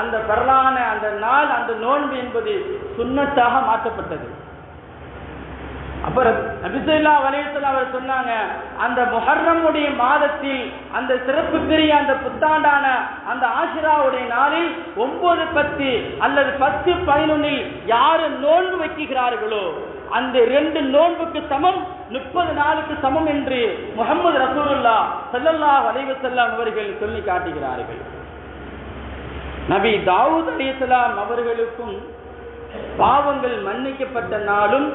அந்த பரலான அந்த நாள், அந்த நோன்பு என்பது சுன்னத்தாக மாற்றப்பட்டது. அப்புறம் நபி ஸல்லல்லாஹு அலைஹி வஸல்லம் அவர் சொன்னாங்க, அந்த முஹர்ரமுடைய மாதத்தில் அந்த சிறப்புக்குரிய அந்த புத்தாண்டான அந்த ஆஷுராவுடைய நாளில் 9, 10 அல்லது 10, 11 யாரு நோன்பு வைக்கிறார்களோ அந்த 2 நோன்புக்கு சமம் 30 நாளுக்கு சமம் என்று முஹம்மது ரசூலுல்லாஹ் ஸல்லல்லாஹு அலைஹி வஸல்லம் அவர்கள் சொல்லி காட்டுகிறார்கள். நபி தாவூத் அலைஹிஸ்ஸலாம் அவர்களுக்கும் பாவங்கள் மன்னிக்கப்பட்ட நாளும்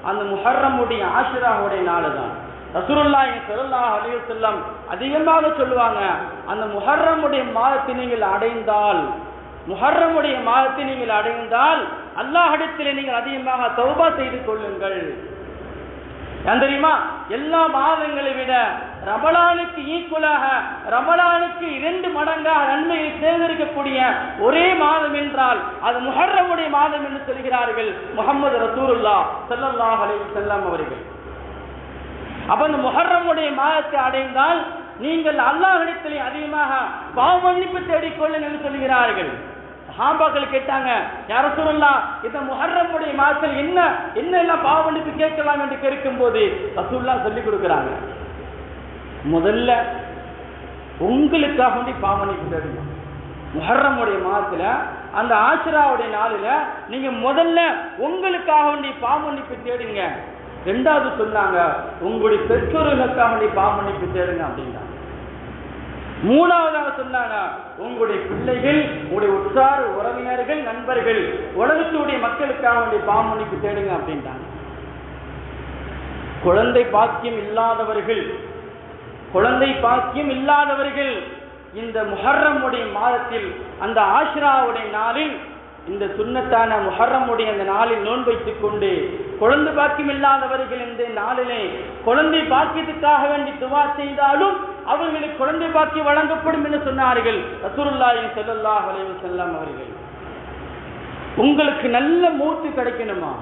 அந்த முஹர்ரமுடைய ஆஷுராவுடைய நாள் தான். ரசூலுல்லாஹி ஸல்லல்லாஹு அலைஹி வஸல்லம் அதிகமாக சொல்லுவாங்க, அந்த முஹர்ரமுடைய மாதத்தை நீங்கள் அடைந்தால் அல்லாஹ்விடத்திலே நீங்கள் அதிகமாக தௌபா செய்து கொள்ளுங்கள். ஏன் தெரியுமா? எல்லா மாதங்களை விட ரமலானுக்கு ஈக்குவலாக, ரமலானுக்கு 2 மடங்காக நன்மையை சேகரிக்கக்கூடிய ஒரே மாதம் என்றால் அது முஹர்ரமுடைய மாதம் என்று சொல்கிறார்கள் முஹம்மது ரசூலுல்லாஹ் ஸல்லல்லாஹு அலைஹி வஸல்லம் அவர்கள். அப்ப அந்த முஹர்ரமுடைய மாதத்தை அடைந்தால் நீங்கள் அல்லாஹ்விடத்திலே அதிகமாக பாவ மன்னிப்பு தேடிக்கொள்ளுங்கள் என்று சொல்கிறார்கள். சஹாபாக்கள் கேட்டாங்க, யா ரசூலுல்லாஹ், இந்த முஹர்ரமுடைய மாதத்தில் என்ன எல்லாம் பாவ மன்னிப்பு கேட்கலாம் என்று கேட்கும் போது ரசூலுல்லாஹ் சொல்லி கொடுக்கிறாங்க, முதல்ல உங்களுக்காக வேண்டி பாவ மன்னிப்பு தேடுங்க. முஹர்ரமுடைய மாதத்துல அந்த ஆஷுராவுடைய நாளில நீங்க முதல்ல உங்களுக்காக வேண்டி பாவ மன்னிப்பு தேடுங்க. 2வது சொன்னாங்க, உங்களுடைய பெற்றோர்களுக்காக வேண்டி பாவ மன்னிப்பு தேடுங்க அப்படின்னா. 3வதாக சொன்னாங்க, உங்களுடைய பிள்ளைகள், உங்களுடைய உற்றார் உறவினர்கள், நண்பர்கள், உலகத்துடைய மக்களுக்காக வேண்டிய பாவ மன்னிப்பு தேடுங்க அப்படின்ட்டாங்க. குழந்தை பாக்கியம் இல்லாதவர்கள் இந்த முஹர்ரமுடைய மாதத்தில் அந்த ஆஷுராவுடைய நாளில் இந்த சுன்னத்தான முஹர்ரமுடைய அந்த நாளில் நோன்பு வைத்துக் கொண்டு குழந்தை பாக்கியம் இல்லாதவர்கள் இந்த நாளிலே குழந்தை பாக்கியத்துக்காக வேண்டி துவா செய்தாலும் அவர்களுக்கு குழந்தை பாக்கியம் வழங்கப்படும் என்று சொன்னார்கள் ரசூலுல்லாஹி ஸல்லல்லாஹு அலைஹி வஸல்லம் அவர்கள். உங்களுக்கு நல்ல மூத்து கிடைக்கணுமா,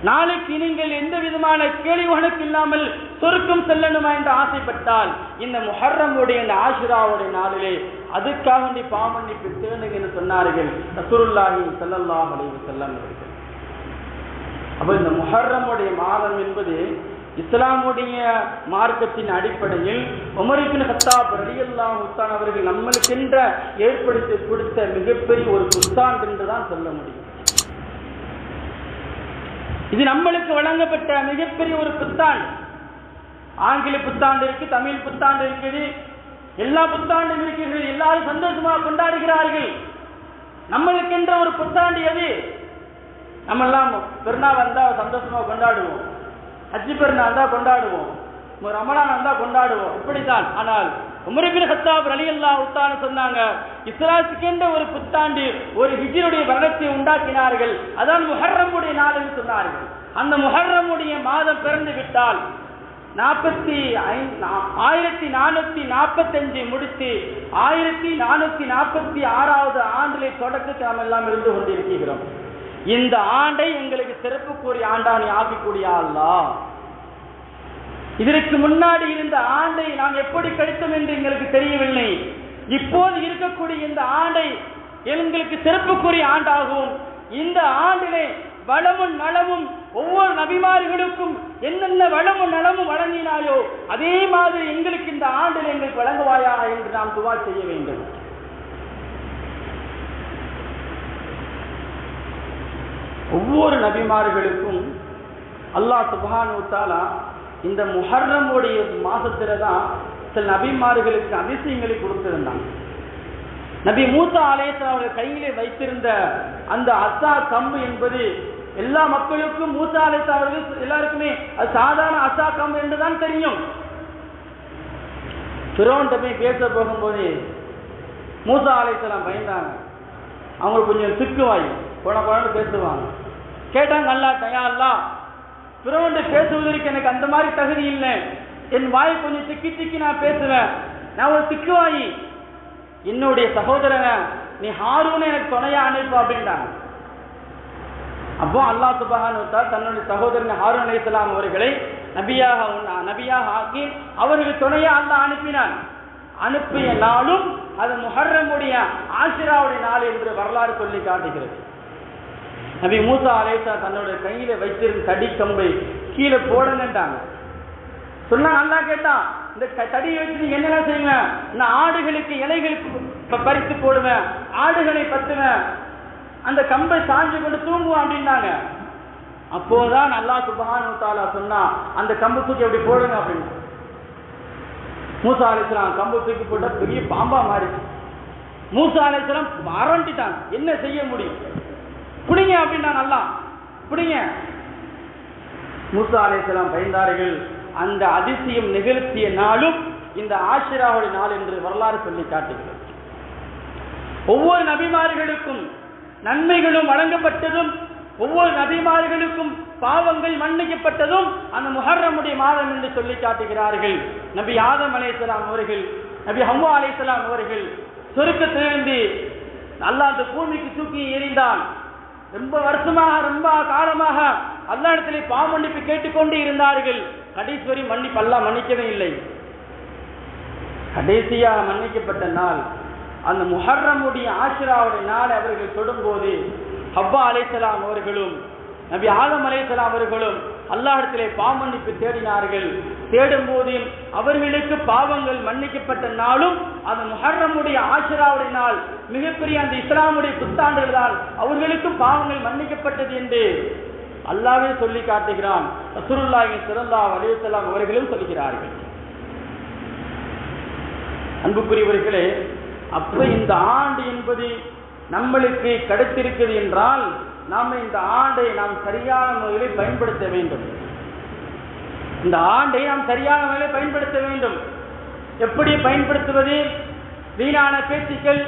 நாளைக்கு நீங்கள் எந்த விதமான கேள்வி கணக்கு இல்லாமல் சொர்க்கம் செல்லணுமா என்று ஆசைப்பட்டால் இந்த முஹர்ரமுடைய இந்த ஆஷுராவுடைய நாளிலே அதுக்காக வேண்டி பாவமன்னிப்பு தேடுங்க என்று சொன்னார்கள் ரசூலுல்லாஹி ஸல்லல்லாஹு அலைஹி வஸல்லம் அவர்கள். அப்ப இந்த முஹர்ரமுடைய மாதம் என்பது இஸ்லாமுடைய மார்க்கத்தின் அடிப்படையில் உமர் இப்னு கத்தாப் ரலியல்லாஹு தஆலா அவர்கள் நம்மளுக்கென்ற ஏற்படுத்தி கொடுத்த மிகப்பெரிய ஒரு புத்தாண்டு என்றுதான் சொல்ல முடியும். இது நம்மளுக்கு வழங்கப்பட்ட மிகப்பெரிய ஒரு புத்தாண்டு. ஆங்கில புத்தாண்டு இருக்கு, தமிழ் புத்தாண்டு இருக்குது, எல்லா புத்தாண்டும் இருக்கிறது, எல்லாரும் சந்தோஷமாக கொண்டாடுகிறார்கள். நம்மளுக்கென்ற ஒரு புத்தாண்டு எது? நம்ம எல்லாம் பெருநாள் வந்தா சந்தோஷமா கொண்டாடுவோம், ஹஜ்ஜி பெருநாள் தான் கொண்டாடுவோம், ரமலான் வந்தா கொண்டாடுவோம், இப்படித்தான். ஆனால் உமர் இப்னு கத்தாப் ரலியல்லாஹு தஆலா சொன்னாங்க, இஸ்லாத்துக்கென்ற ஒரு புத்தாண்டு, ஒரு ஹிஜ்ருடைய வருடத்தை உண்டாக்கினார்கள். அதான் முஹர்ரமுடைய நாள் என்று சொன்னார்கள். அந்த முஹர்ரமுடைய மாதம் பிறந்து விட்டால் 1445 முடித்து 1446வது ஆண்டிலே தொடக்கத்தை நாம் எல்லாம் இருந்து கொண்டிருக்கிறோம். இந்த ஆண்டை எங்களுக்கு சிறப்புக்குரிய ஆண்டானி ஆக்கக்கூடிய அல்லாஹ். இதற்கு முன்னாடி இருந்த ஆண்டை நாம் எப்படி கழித்தோம் என்று எங்களுக்கு தெரியவில்லை. இப்போது இருக்கக்கூடிய இந்த ஆண்டை எங்களுக்கு சிறப்புக்குரிய ஆண்டாகும். இந்த ஆண்டிலே வளமும் நலமும் ஒவ்வொரு நபிமார்களுக்கும் என்னென்ன வளமும் நலமும் வழங்கினாயோ அதே மாதிரி எங்களுக்கு இந்த ஆண்டில் எங்களுக்கு வழங்குவாயா என்று நாம் துவா செய்ய வேண்டும். ஒவ்வொரு நபிமார்களுக்கும் அல்லாஹ் சுப்ஹானஹு வ தஆலா இந்த முஹர்ரமுடைய மாசத்துல தான் சில நபிமார்களுக்கு அதிசயங்களை கொடுத்திருந்தாங்க. நபி மூசா அலைஹிஸ்ஸலாம் அவர்கள் கையிலே வைத்திருந்த அந்த அசா கம்பு என்பது எல்லா மக்களுக்கும், மூசா அலைஹிஸ்ஸலாம் அவர்கள் எல்லாருக்குமே அது சாதாரண அசா கம்பு என்றுதான் தெரியும். ஃபிரௌன் போய் பேச போகும்போது மூசா அலைஹிஸ்ஸலாம் பயந்தாங்க. அவங்க கொஞ்சம் திக்குவாய் குழந்தை பேசுவாங்க. கேட்டாங்க, அல்லாஹ் ஃபிரௌன் பேசுவதற்கு எனக்கு அந்த மாதிரி தகுதி இல்லை, என் வாய் கொஞ்சம் திக்கி நான் பேசுவேன், நான் ஒரு திக்குவாயி, என்னுடைய சகோதரனை நீ ஹாரூனை எனக்கு துணையா அனுப்பு அப்படின்ட்டாங்க. அப்போ அல்லாஹ் சுப்ஹானஹு வ தஆலா தன்னுடைய சகோதரன் ஹாரூன் அலைஹிஸ்ஸலாம் அவர்களை நபியாக ஆக்கி அவர்கள் துணையா அல்லாஹ் அனுப்பினான். அனுப்பிய நாளும் அது முஹர்ரமுடைய ஆஷுராவுடைய நாள் என்று வரலாறு சொல்லி காட்டுகிறது. நபி மூசா அலைஹிஸ்ஸலாம் தன்னுடைய கையில வைத்திருந்த தடி கம்பை கீழே போடணுட்டாங்க. சொன்னா அல்லாஹ் கேட்டான், இந்த தடியை வச்சு நீங்க என்னெல்லாம் செய்வேன்? நான் ஆடுகளுக்கு இலைகளுக்கு பறித்து போடுவேன், ஆடுகளை பத்துவேன், அந்த கம்பை சாஞ்சு கொண்டு தூங்குவான் அப்படின்னாங்க. அப்போதான் அல்லாஹ் சுப்ஹானஹு வ தஆலா சொன்னா, அந்த கம்பு தூக்கி அப்படி போடுங்க அப்படின்னு. மூசா அலைஹிஸ்ஸலாம் கம்பு தூக்கி போட்டா பெரிய பாம்பா மாறிச்சு. மூசா அலைஹிஸ்ஸலாம் அரண்டிட்டாங்க, என்ன செய்ய முடியும், பிடிங்க அப்படின்னா நல்லா பிடிங்க. மூசா அலைஹிஸ்ஸலாம் பயந்தார்கள். அந்த அதிசயம் நிகழ்த்திய நாளும் இந்த ஆஷுராவுடைய நாள் என்று வரலாறு சொல்லி காட்டுகிறது. ஒவ்வொரு நபிமார்களுக்கும் நன்மைகளும் வழங்கப்பட்டதும், ஒவ்வொரு நபிமார்களுக்கும் பாவங்கள் மன்னிக்கப்பட்டதும் அந்த முஹர்ரமுடைய மாதம் என்று சொல்லி காட்டுகிறார்கள். நபி ஆதம் அலைஹிஸ்ஸலாம் அவர்கள், நபி ஹவ்வா அலைஹிஸ்ஸலாம் அவர்கள் சொர்க்கத்திலிருந்து அல்லாஹ் அந்த பூமிக்கு தூக்கி எறிந்தான். ரொம்ப வருஷமாக, ரொம்ப காலமாக அல்லாஹ்விடத்திலே பாவ மன்னிப்பு கேட்டுக்கொண்டு இருந்தார்கள். கடைசி மன்னிப்பு அல்லாஹ் மன்னிக்கவே இல்லை. கடைசியாக மன்னிக்கப்பட்ட நாள் அந்த முஹர்ரமுடைய ஆஷுராவுடைய நாள் அவர்கள் தொடும்போது ஹவ்வா அலைஹிஸ்ஸலாம் அவர்களும் நபி ஆதம் அலைஹிஸ்ஸலாம் அவர்களும் அல்லாஹ்விடத்திலே பாவ மன்னிப்பு தேடினார்கள். தேடும் போது அவர்களுக்கு பாவங்கள் மன்னிக்கப்பட்ட நாளும் அந்த முஹர்ரமுடைய ஆஷுராவுடைய நாள் மிகப்பெரிய அந்த இஸ்லாமுடைய புத்தாண்டுகள் தான் அவர்களுக்கும் பாவங்கள் மன்னிக்கப்பட்டது என்று அல்லாஹ்வே சொல்லி காட்டுகிறான். ரசூலுல்லாஹி ஸல்லல்லாஹு அலைஹி வஸல்லம் அவர்களும் சொல்கிறார்கள். அன்புக்குரியவர்களே, அப்ப இந்த ஆண்டு என்பது நம்மளுக்கு கிடைத்திருக்கிறது என்றால் நாம் இந்த ஆண்டை நாம் சரியான முறையில் பயன்படுத்த வேண்டும். இந்த ஆண்டை நாம் சரியான முறையில் பயன்படுத்த வேண்டும். எப்படி பயன்படுத்துவது? வீணான பேச்சுக்கள்,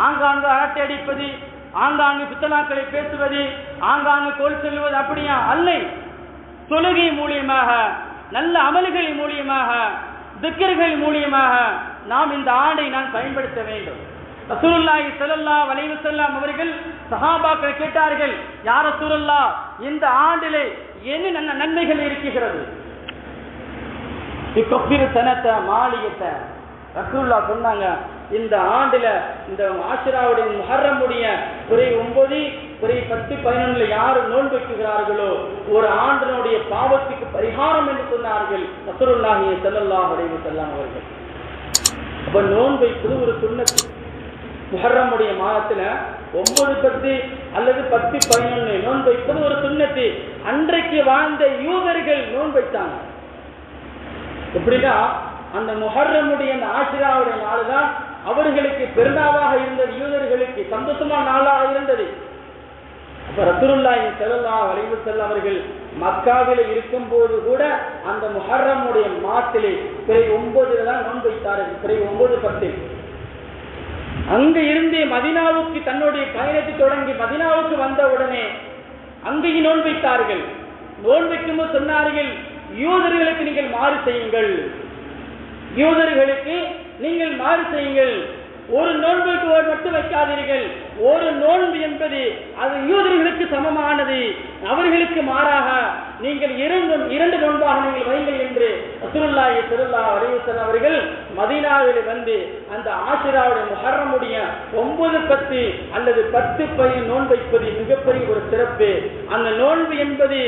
ஆங்காங்கு அரட்டை அடிப்பது, ஆங்காங்கு பித்தனாக்களை பேசுவது, ஆங்காங்கு கோல் செல்வது அப்படியா அல்ல. தொழுகை மூலியமாக, நல்ல அமல்களின் மூலியமாக, திக்ர்கள் மூலியமாக நாம் இந்த ஆண்டை நாம் பயன்படுத்த வேண்டும். ரசூலுல்லாஹி ஸல்லல்லாஹு அலைஹி வஸல்லம் அவர்கள் சஹாபாக்களை கேட்டார்கள், யா ரசூலல்லாஹ், இந்த ஆண்டிலே என்ன நன்மைகள் இருக்கிறது? இக்கஃபிரு சனத மாலியத. ரசூலுல்லாஹ் சொன்னாங்க, இந்த ஆண்டுல இந்த ஆஷிராவுடைய முஹர்ரமுடைய பிறை 9, பிறை 10, 11 யார் நோன்பு வைக்கிறார்களோ ஒரு ஆண்டினுடைய பாவத்துக்கு பரிகாரம் என்று சொன்னார்கள் ரசூலுல்லாஹி ஸல்லல்லாஹு அலைஹி வஸல்லம் அவர்கள். அப்ப நோன்பு வைப்பது ஒரு சுன்னத். முஹர்ரமுடைய மாதத்துல 9, 10 அல்லது 10, 11 நோன்பு வைப்பது ஒரு சுன்னத்து. அன்றைக்கு வாழ்ந்த யூதர்கள் நோன்பு வைத்தாங்க. எப்படின்னா அந்த முஹர்ரமுடைய அந்த ஆஷிராவுடைய நாள் தான் அவர்களுக்கு பெருநாளாக இருந்தது, யூதர்களுக்கு சந்தோஷமான நாளாக இருந்தது. அப்ப ரசூலுல்லாஹி ஸல்லல்லாஹு அலைஹி வஸல்லம் அவர்கள் மக்காவில் இருக்கும் போது கூட அந்த முஹர்ரமுடைய மாதத்திலே பிறை 9 தான் நோன்பு வைத்தார்கள். பிறை 9, 10 அங்க இருந்து மதீனாவுக்கு தன்னுடைய பயணத்தை தொடங்கி மதீனாவுக்கு வந்த உடனே அங்கேயும் நோன்பு வைத்தார்கள். நோன்பு வைக்கும்போது சொன்னார்கள், யூதர்களுக்கு நீங்கள் மாறு செய்யுங்கள், யூதர்களுக்கு நீங்கள் மாறு செய்யுங்கள். ஒரு நோன்புக்கு மட்டும் வைக்காதீர்கள். ஒரு நோன்பு என்பது அது யூதர்களுக்கு சமமானது, அவர்களுக்கு மாறாக நீங்கள் இரண்டு நோன்பாக நீங்கள் வைங்கள் என்று ரசூலுல்லாஹி ஸல்லல்லாஹு அலைஹி வஸல்லம் அவர்கள் மதீனாவில் வந்து அந்த ஆஷிராவுடைய முஹர்ரமுடைய 9, 10 அல்லது 10, 11 நோன்பு வைப்பது மிகப்பெரிய ஒரு சிறப்பு. அந்த நோன்பு என்பது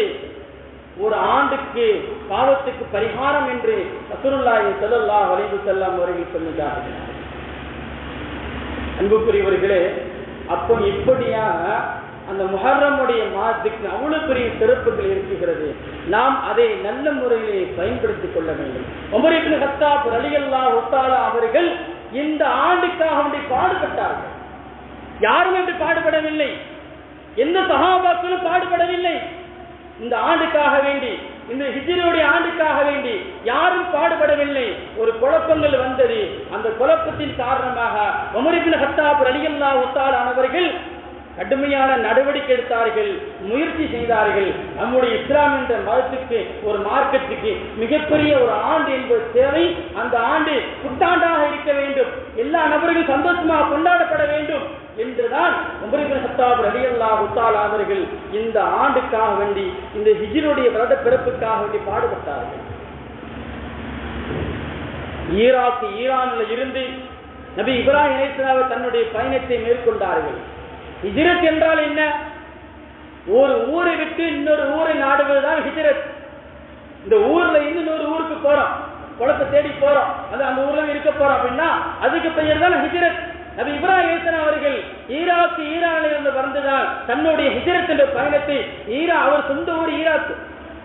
ஒரு ஆண்டுக்கு பாவத்துக்கு பரிகாரம் என்று ரசூலுல்லாஹி ஸல்லல்லாஹு அலைஹி வஸல்லம் அவர்கள் சொல்லுகிறார்கள். அன்புக்குரியவர்களே, அப்போ இப்படியாக அந்த முஹர்ரமுடைய மாதத்துக்கு அவ்வளவு பெரிய சிறப்புகள் இருக்கிறது. நாம் அதை நல்ல முறையிலே பயன்படுத்திக் கொள்ள வேண்டும். உமர் இப்னு கத்தாப் ரலியல்லாஹு தஆலா அவர்கள் இந்த ஆண்டுக்காக வேண்டி பாடுபட்டார்கள். யாரும் என்று பாடுபடவில்லை, எந்த சஹாபாக்களும் பாடுபடவில்லை. இந்த ஆண்டுக்காக வேண்டி, இந்த ஹிஜ்ரியுடைய ஆண்டுக்காக வேண்டி யாரும் பாடுபடவில்லை. ஒரு குழப்பங்கள் வந்தது. அந்த குழப்பத்தின் காரணமாக உமர் இப்னு கத்தாப் ரலியல்லாஹு தஆலா அவர்கள் கடுமையான நடவடிக்கை எடுத்தார்கள், முயற்சி செய்தார்கள். நம்முடைய இஸ்லாம் என்ற மதத்துக்கு, ஒரு மார்க்கத்துக்கு மிகப்பெரிய ஒரு ஆண்டு என்பது தேவை. அந்த ஆண்டு புத்தாண்டாக இருக்க வேண்டும், எல்லா நபர்களும் சந்தோஷமாக கொண்டாடப்பட வேண்டும் என்றுதான் உமர் இப்னு கத்தாப் ரலியல்லாஹு தஆலா அவர்கள் இந்த ஆண்டுக்காக வேண்டி, இந்த ஹிஜ்ருடைய வருட பிறப்புக்காக வேண்டி பாடுபட்டார்கள். ஈரானில் இருந்து நபி இப்ராஹிம் அலைஹிஸ்ஸலாம் தன்னுடைய பயணத்தை மேற்கொண்டார்கள். ஹிஜ்ரத் என்றால் என்ன? ஒரு ஊரை விட்டு இன்னொரு ஊரை நாடுவதுதான் ஹிஜ்ரத். இந்த ஊர்ல இருந்து இன்னொரு ஊருக்கு போறோம், குளத்தை தேடி போறோம், அந்த ஊர்ல இருக்க போறோம் அப்படின்னா அதுக்கு பெயர் தான் ஹிஜ்ரத். நபி இப்ராஹிம் அலைஹிஸ்ஸலாம் அவர்கள் ஈரானில் இருந்து வந்துதான் தன்னுடைய ஹிஜ்ரத் என்ற பயணத்தை, அவர் சொந்த ஊர் ஈராக்.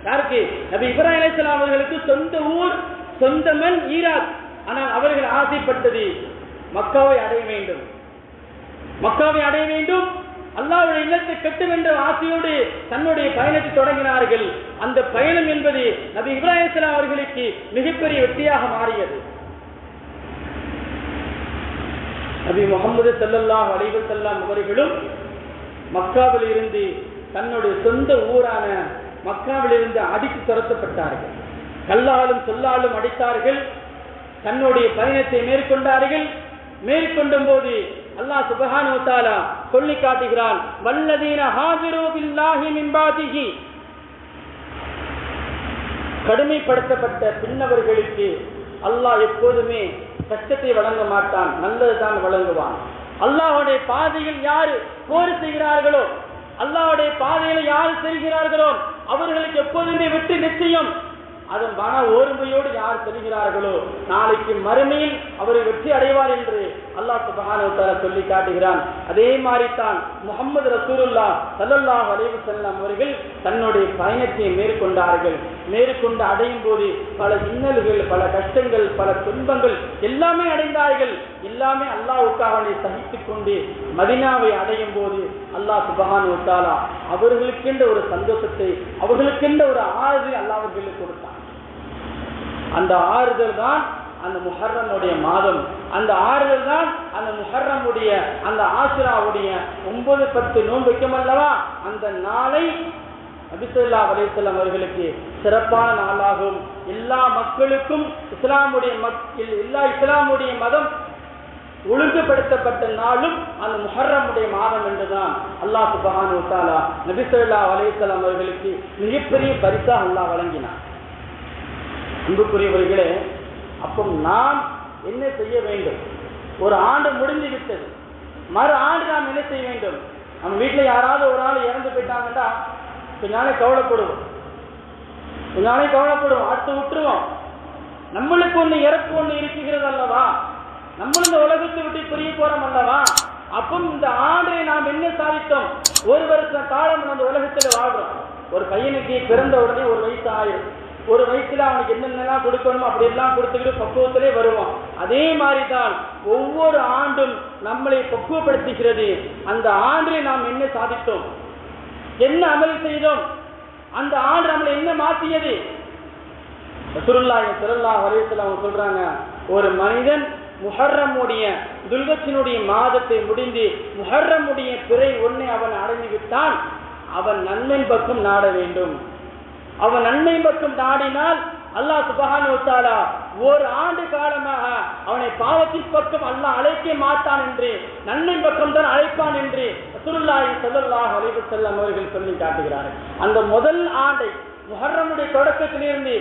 யாருக்கு? நபி இப்ராஹிம் அலைஹிஸ்ஸலாம் அவர்களுக்கு சொந்த ஊர், சொந்த மண் ஈராக். ஆனால் அவர்கள் ஆசைப்பட்டது மக்காவை அடைய வேண்டும், மக்காவை அடைய வேண்டும், அல்லாஹ்வுடைய இல்லத்தை கட்டும் என்ற ஆசையோடு தன்னுடைய பயணத்தை தொடங்கினார்கள். அந்த பயணம் என்பது நபி இப்ராஹிம் அலைஹிஸ்ஸலாம் அவர்களுக்கு மிகப்பெரிய வெற்றியாக மாறியது. நபி முஹம்மது ஸல்லல்லாஹு அலைஹி வஸல்லம் அவர்களும் மக்காவில் இருந்து தன்னுடைய சொந்த ஊரான மக்காவில் இருந்து அடித்து துரத்தப்பட்டார்கள். கல்லாலும் சொல்லாலும் அடித்தார்கள். தன்னுடைய பயணத்தை மேற்கொண்டார்கள். மேற்கொண்டும் போது அல்லாஹ் சுப்ஹானஹு வ தஆலா சொல்லி காட்டுகிறான், வல்லதீன ஹாஜிரு பில்லாஹி மின் பாதிஹி. கடுமைப்படுத்தப்பட்ட பின்னவர்களுக்கு அல்லாஹ் எப்போதுமே கஷ்டத்தை வழங்க மாட்டான், நல்லதுதான் வழங்குவான். அல்லாஹ்வுடைய பாதையில் யார் போர் செய்கிறார்களோ, அல்லாஹ்வுடைய பாதையில் யார் செல்கிறார்களோ அவர்களுக்கு எப்போதுமே வெற்றி நிச்சயம். அதன் மன ஓர்மையோடு யார் செல்கிறார்களோ நாளைக்கு மறுமையில் அவரை வெற்றி அடைவார் என்று அல்லாஹ் சுப்ஹானஹு வ தஆலா சொல்லி காட்டுகிறான். அதே மாதிரி தான் முஹம்மது ரசூலுல்லாஹ் ஸல்லல்லாஹு அலைஹி வஸல்லம் அவர்கள் தன்னுடைய பயணத்தை மேற்கொண்டார்கள். மேற்கொண்டு அடையும் போது பல இன்னல்கள், பல கஷ்டங்கள், பல துன்பங்கள் எல்லாமே அடைந்தார்கள். எல்லாமே அல்லாஹ்வுக்காக சகித்துக் கொண்டு மதீனாவை அடையும் போது அல்லாஹ் சுப்ஹானஹு வ தஆலா அவர்களுக்கென்ற ஒரு சந்தோஷத்தை, அவர்களுக்கென்ற ஒரு ஆறுதலை அல்லாஹ் அவர்களுக்கு கொடுத்தான். அந்த ஆறுதல் தான் அந்த முஹர்ரமுடைய மாதம். அந்த ஆறுதல் தான் அந்த முஹர்ரமுடைய அந்த ஆஷுராவுடைய 9-10 நோன்பு வைக்குமல்லவா, அந்த நாளை நபி ஸல்லல்லாஹு அலைஹி வஸல்லம் அவர்களுக்கு சிறப்பான நாளாகும். எல்லா மக்களுக்கும் எல்லா இஸ்லாமுடைய மதம் ஒழுங்குபடுத்தப்பட்ட நாளும் அந்த முஹர்ரமுடைய மாதம் என்றுதான் அல்லாஹ் சுப்ஹானஹு வ தஆலா நபி ஸல்லல்லாஹு அலைஹி வஸல்லம் அவர்களுக்கு மிகப்பெரிய பரிசாக அல்லாஹ் வழங்கினார். அன்புக்குரியவர்களே, அப்போ நாம் என்ன செய்ய வேண்டும்? ஒரு ஆண்டு முடிஞ்சு விட்டது, மறு ஆண்டு நாம் என்ன செய்ய வேண்டும்? நம்ம வீட்டில் யாராவது ஒரு ஆள் இறந்து போயிட்டாங்கன்னா கொஞ்ச நாளை கவலைப்படுவோம், அடுத்து விட்டுருவோம். நம்மளுக்கு ஒன்று இறப்பு ஒன்று இருக்குகிறது அல்லவா, நம்மளும் இந்த உலகத்தை விட்டு பிரிய போறோம் அல்லவா. அப்போ இந்த ஆண்டை நாம் என்ன சாதித்தோம்? ஒரு வருஷ காலம் அந்த உலகத்தில் வாழ்றோம். ஒரு பையனுக்கு பிறந்த உடனே ஒரு வயசு ஆயிரும். ஒரு வயசுல அவனுக்கு என்னென்னலாம் கொடுக்கணுமோ அப்படி எல்லாம் கொடுத்துக்கிட்டு பக்குவத்திலே வருவான். அதே மாதிரி தான் ஒவ்வொரு ஆண்டும் நம்மளை பக்குவப்படுத்துகிறது. அந்த ஆண்டில் நாம் என்ன சாதித்தோம், என்ன அமல் செய்தோம், அந்த ஆண்டு நம்மளை என்ன மாற்றியது? ரசூலுல்லாஹி ஸல்லல்லாஹு அலைஹி வஸல்லம் சொல்றாங்க, ஒரு மனிதன் முஹர்ரமுடைய துல்கஜ்ஜினுடைய மாதத்தை முடிந்து முஹர்ரமுடைய பிறை ஒன்றை அவன் அடைந்து விட்டான், அவன் நன்மை பக்கம் நாட வேண்டும். அவன் நன்மை பக்கம் நாடினால் அல்லாஹ் சுப்ஹானஹு வ தஆலா ஒரு ஆண்டு காலமாக அவனை பாவத்தின் பக்கம் அல்லாஹ் அழைக்க மாட்டான் என்று, நன்மை பக்கம் தான் அழைப்பான் என்று ரசூலுல்லாஹி ஸல்லல்லாஹு அலைஹி வஸல்லம் அவர்கள் சொல்லி காட்டுகிறார்கள். அந்த முதல் ஆண்டை முஹர்ரமுடைய தொடக்கத்திலிருந்து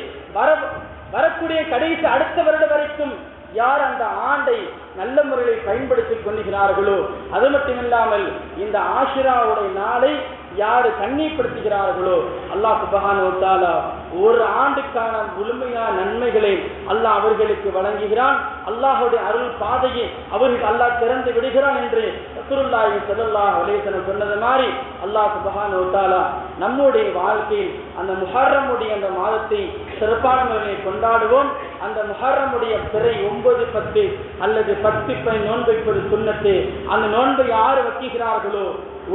வரக்கூடிய கடைசி அடுத்த வருடம் வரைக்கும் யார் அந்த ஆண்டை நல்ல முறையில் பயன்படுத்திக் கொள்கிறார்களோ, அது மட்டுமில்லாமல் இந்த ஆஷுராவுடைய நாளை யார் கண்ணியப்படுத்துகிறார்களோ அல்லாஹ் சுப்ஹானஹு வ தஆலா ஒரு ஆண்டுக்கான முழுமையான நன்மைகளை அல்லாஹ் அவர்களுக்கு வழங்குகிறான். அல்லாஹ்வுடைய அருள் பாதையை அவர்களுக்கு அல்லாஹ் திறந்து விடுகிறான் என்று ரசூலுல்லாஹி ஸல்லல்லாஹு அலைஹி வஸல்லம் சொன்னது மாதிரி அல்லாஹ் சுப்ஹானஹு வ தஆலா நம்முடைய வாழ்க்கையில் அந்த முஹர்ரமுடைய அந்த மாதத்தை சிறப்பான முறையில் கொண்டாடுவோம். அந்த முஹர்ரமுடைய பிறை 9-10 அல்லது 10-15 நோன்பு வைப்பது சுன்னத்து. அந்த நோன்பை யார் வைக்கிறார்களோ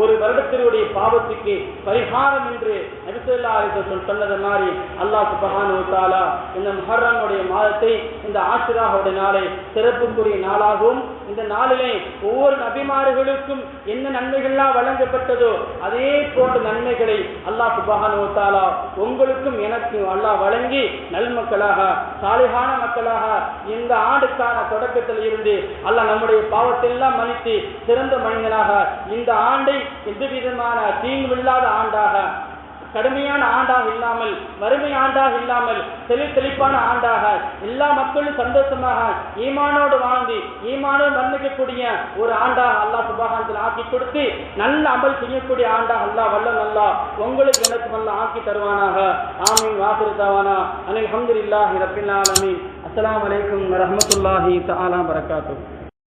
ஒரு வருடத்தினுடைய பாவத்துக்கு பரிகாரம் என்று நபி ஸல்லல்லாஹு அலைஹி வஸல்லம் சொன்னது மாதிரி அல்லாஹ் சுப்ஹானஹு வ தஆலா இந்த முஹர்ரமுடைய மாதத்தை, இந்த ஆஷுராவுடைய நாளை சிறப்புக்குரிய நாளாகவும், இந்த நாளிலே ஒவ்வொரு நபிமார்களுக்கும் என்ன நன்மைகள்லாம் வழங்கப்பட்டதோ அதே போன்ற நன்மைகளை அல்லாஹ் சுப்ஹானஹு வ தஆலா உங்களுக்கும் எனக்கும் அல்லாஹ் வழங்கி நல்மக்களாக சாலிஹான மக்களாக இந்த ஆண்டுக்கான தொடக்கத்தில் இருந்து அல்லாஹ் நம்முடைய பாவத்தை எல்லாம் மன்னித்து சிறந்த மனிதனாக இந்த ஆண்டை எந்த விதமான தீங்குமில்லாத ஆண்டாக, கடுமையான ஆண்டாக இல்லாமல், வறுமை ஆண்டாக இல்லாமல், செழிப்பான ஆண்டாக, எல்லா மக்களும் சந்தோஷமாக ஈமானோடு வாழ்ந்து ஈமானோடு மன்னிக்கக்கூடிய ஒரு ஆண்டாக அல்லாஹ் சுப்ஹானஹு வ தஆலா ஆக்கி கொடுத்து நல்ல அமல் செய்யக்கூடிய ஆண்டாக அல்லாஹ் வல்லன் அல்லாஹ் உங்களுக்கு எனக்கு நல்லா ஆக்கி தருவானாக. ஆமீன். வாஹிரு தஅவானா அல்ஹம்துலில்லாஹி ரப்பில் ஆலமீன். அஸ்ஸலாமு அலைக்கும் வரஹ்மத்துல்லாஹி தஆலா பரக்காத்துஹு.